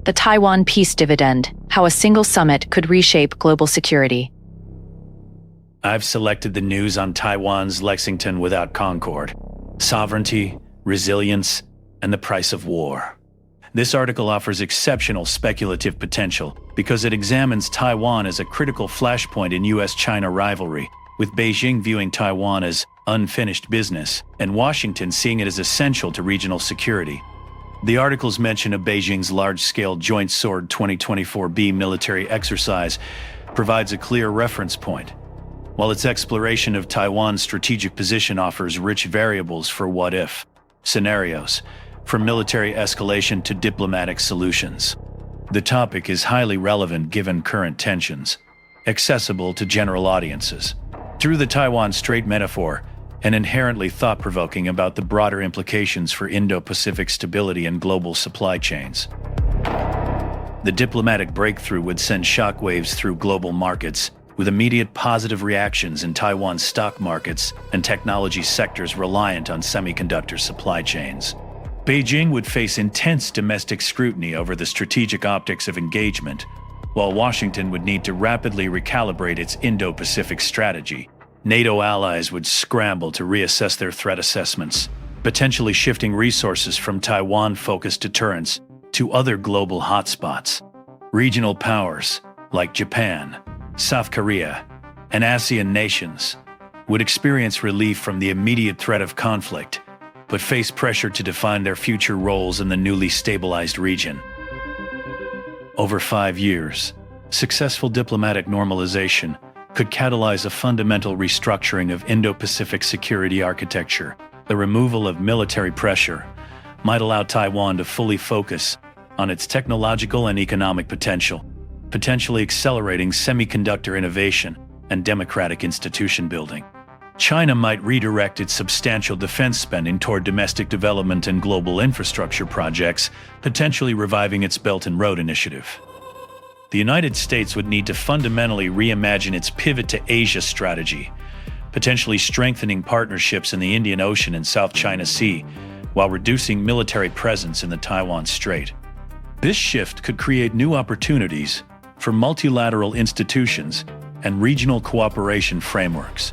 The Taiwan Peace Dividend: How a Single Summit Could Reshape Global Security. I've selected the news on Taiwan's Lexington without Concord: sovereignty, resilience, and the price of war. This article offers exceptional speculative potential because it examines Taiwan as a critical flashpoint in US-China rivalry, with Beijing viewing Taiwan as unfinished business and Washington seeing it as essential to regional security. The article's mention of Beijing's large-scale Joint Sword 2024B military exercise provides a clear reference point, while its exploration of Taiwan's strategic position offers rich variables for what-if scenarios, from military escalation to diplomatic solutions. The topic is highly relevant given current tensions, accessible to general audiences. Through the Taiwan Strait metaphor, and inherently thought-provoking about the broader implications for Indo-Pacific stability and global supply chains. The diplomatic breakthrough would send shockwaves through global markets, with immediate positive reactions in Taiwan's stock markets and technology sectors reliant on semiconductor supply chains. Beijing would face intense domestic scrutiny over the strategic optics of engagement, while Washington would need to rapidly recalibrate its Indo-Pacific strategy. NATO allies would scramble to reassess their threat assessments, potentially shifting resources from Taiwan-focused deterrence to other global hotspots. Regional powers, like Japan, South Korea, and ASEAN nations, would experience relief from the immediate threat of conflict, but face pressure to define their future roles in the newly stabilized region. Over 5 years, successful diplomatic normalization could catalyze a fundamental restructuring of Indo-Pacific security architecture. The removal of military pressure might allow Taiwan to fully focus on its technological and economic potential, potentially accelerating semiconductor innovation and democratic institution building. China might redirect its substantial defense spending toward domestic development and global infrastructure projects, potentially reviving its Belt and Road Initiative. The United States would need to fundamentally reimagine its pivot to Asia strategy, potentially strengthening partnerships in the Indian Ocean and South China Sea, while reducing military presence in the Taiwan Strait. This shift could create new opportunities for multilateral institutions and regional cooperation frameworks.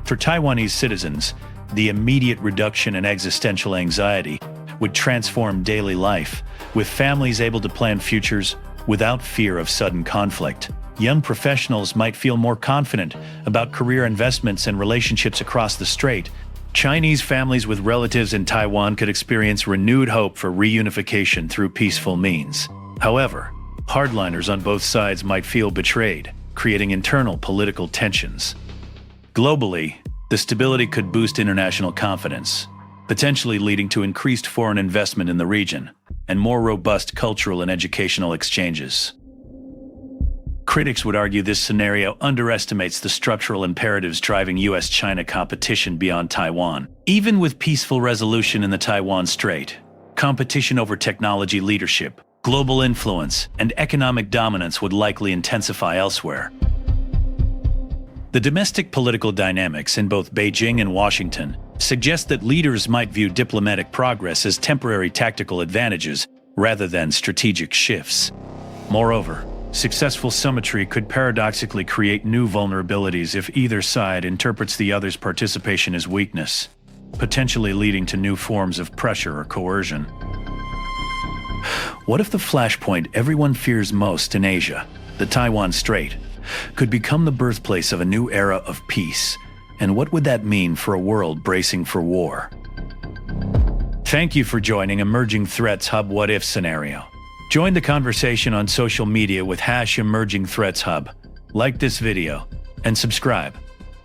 For Taiwanese citizens, the immediate reduction in existential anxiety would transform daily life, with families able to plan futures without fear of sudden conflict. Young professionals might feel more confident about career investments and relationships across the strait. Chinese families with relatives in Taiwan could experience renewed hope for reunification through peaceful means. However, hardliners on both sides might feel betrayed, creating internal political tensions. Globally, the stability could boost international confidence, potentially leading to increased foreign investment in the region and more robust cultural and educational exchanges. Critics would argue this scenario underestimates the structural imperatives driving US-China competition beyond Taiwan. Even with peaceful resolution in the Taiwan Strait, competition over technology leadership, global influence, and economic dominance would likely intensify elsewhere. The domestic political dynamics in both Beijing and Washington suggest that leaders might view diplomatic progress as temporary tactical advantages rather than strategic shifts. Moreover, successful symmetry could paradoxically create new vulnerabilities if either side interprets the other's participation as weakness, potentially leading to new forms of pressure or coercion. What if the flashpoint everyone fears most in Asia, the Taiwan Strait, could become the birthplace of a new era of peace? And what would that mean for a world bracing for war? Thank you for joining Emerging Threats Hub What If Scenario. Join the conversation on social media with #Emerging Threats Hub. Like this video and subscribe.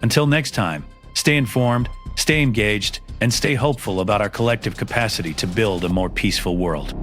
Until next time, stay informed, stay engaged, and stay hopeful about our collective capacity to build a more peaceful world.